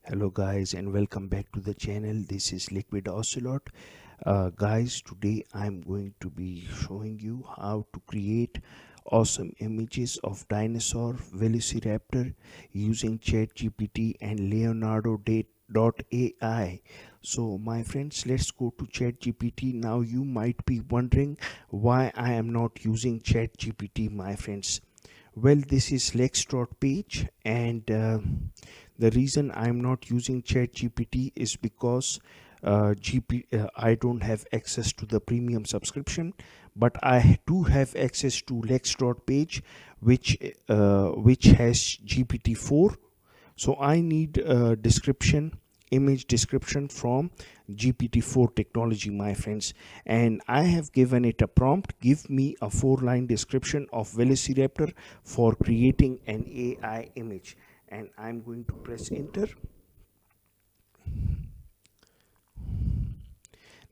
Hello guys and welcome back to the channel. This is LiquidOcelot. Guys, today I'm going to be showing you how to create awesome images of Dinosaur Velociraptor using ChatGPT and Leonardo.AI. So my friends, let's go to ChatGPT. Now you might be wondering why I am not using ChatGPT, my friends. Well, this is Lextrot page, and the reason I'm not using ChatGPT is because I don't have access to the premium subscription, but I do have access to Lextrot page, which has GPT-4. So I need a image description from GPT-4 technology, my friends. And I have given it a prompt: give me a 4-line description of Velociraptor for creating an AI image. And I'm going to press enter.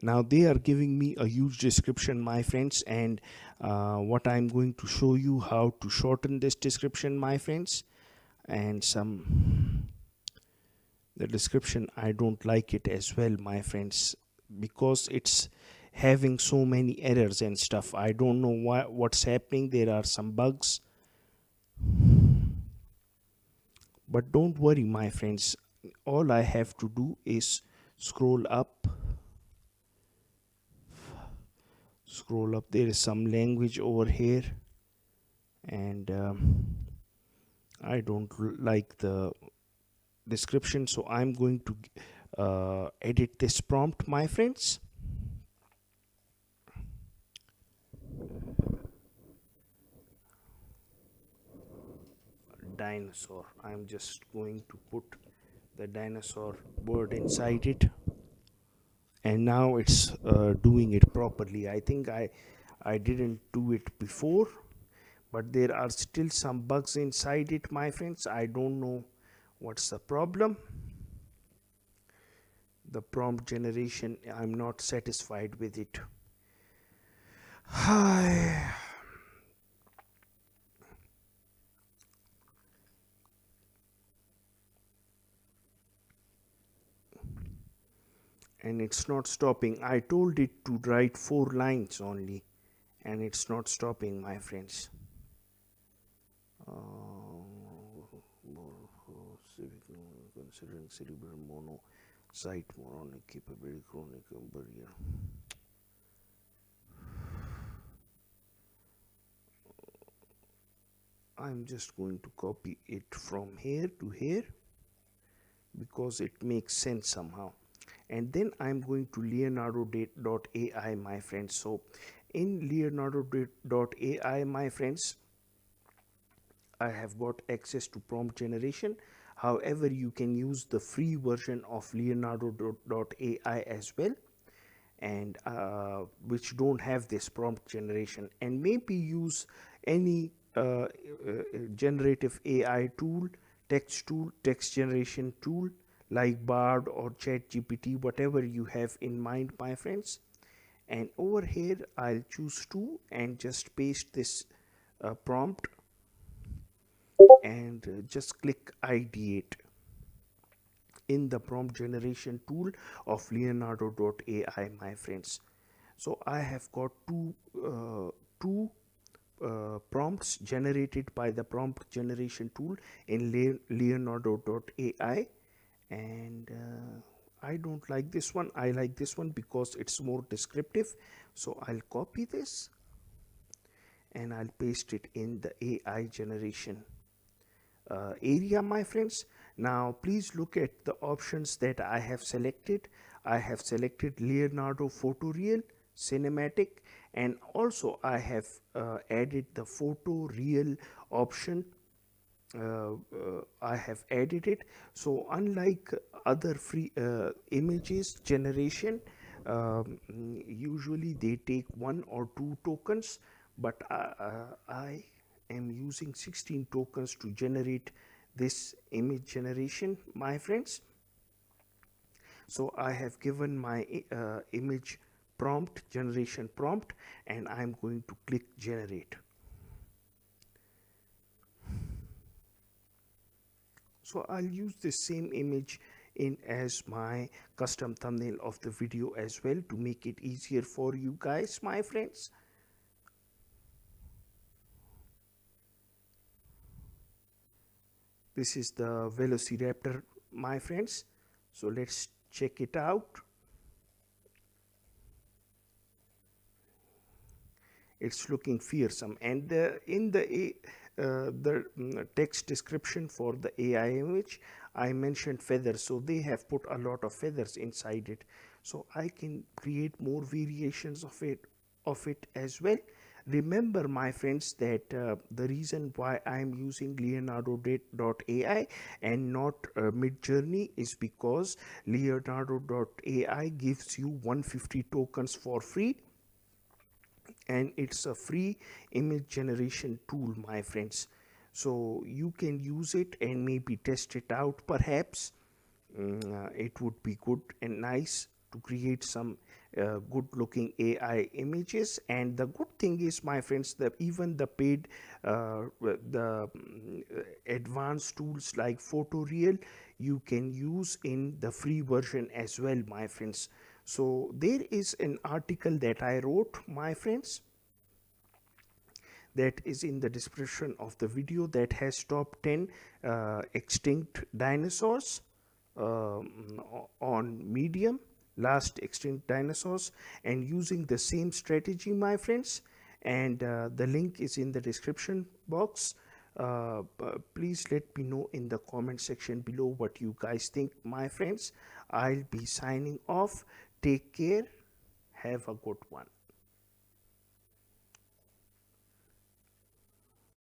Now they are giving me a huge description, my friends, and what I'm going to show you how to shorten this description, my friends. And the description, I don't like it as well, my friends, because it's having so many errors and stuff. I don't know what's happening. There are some bugs, but don't worry, my friends. All I have to do is scroll up. There is some language over here, and I don't like the description, so I'm going to edit this prompt, my friends. Dinosaur, I'm just going to put the dinosaur word inside it, and now it's doing it properly. I think I didn't do it before, but there are still some bugs inside it, my friends. I don't know what's the problem. The prompt generation, I'm not satisfied with it. Hi. And it's not stopping. I told it to write 4 lines only, and it's not stopping, my friends. Considering cerebral monocyte moronic capability chronic barrier. I'm just going to copy it from here to here because it makes sense somehow. And then I'm going to Leonardo.AI, my friends. So in Leonardo.AI, my friends, I have got access to prompt generation. However, you can use the free version of Leonardo.AI as well, and which don't have this prompt generation, and maybe use any generative AI tool, text generation tool like Bard or ChatGPT, whatever you have in mind, my friends. And over here I'll choose 2 and just paste this prompt, and just click ideate in the prompt generation tool of Leonardo.AI, my friends. So I have got two prompts generated by the prompt generation tool in Leonardo.AI, and I don't like this one. I like this one because it's more descriptive. So I'll copy this and I'll paste it in the AI generation area, my friends. Now please look at the options that I have selected. I have selected Leonardo Photoreal, Cinematic, and also I have added the Photoreal option. I have added it. So unlike other free images generation, usually they take 1 or 2 tokens, but I am using 16 tokens to generate this image generation, my friends. So I have given my image prompt, generation prompt, and I'm going to click generate. So I'll use the same image in as my custom thumbnail of the video as well to make it easier for you guys, my friends. This is the Velociraptor, my friends. So let's check it out. It's looking fearsome, and in the text description for the AI image, I mentioned feathers, so they have put a lot of feathers inside it. So I can create more variations of it as well. Remember, my friends, that the reason why I am using Leonardo.AI and not Midjourney is because Leonardo.AI gives you 150 tokens for free, and it's a free image generation tool, my friends. So you can use it and maybe test it out. Perhaps it would be good and nice to create some good looking AI images. And the good thing is, my friends, that even the paid advanced tools like photoreal, you can use in the free version as well, my friends. So there is an article that I wrote, my friends, that is in the description of the video, that has top 10 extinct dinosaurs on Medium, last extinct dinosaurs, and using the same strategy, my friends. And the link is in the description box. Please let me know in the comment section below what you guys think, my friends. I'll be signing off. Take care. Have a good one.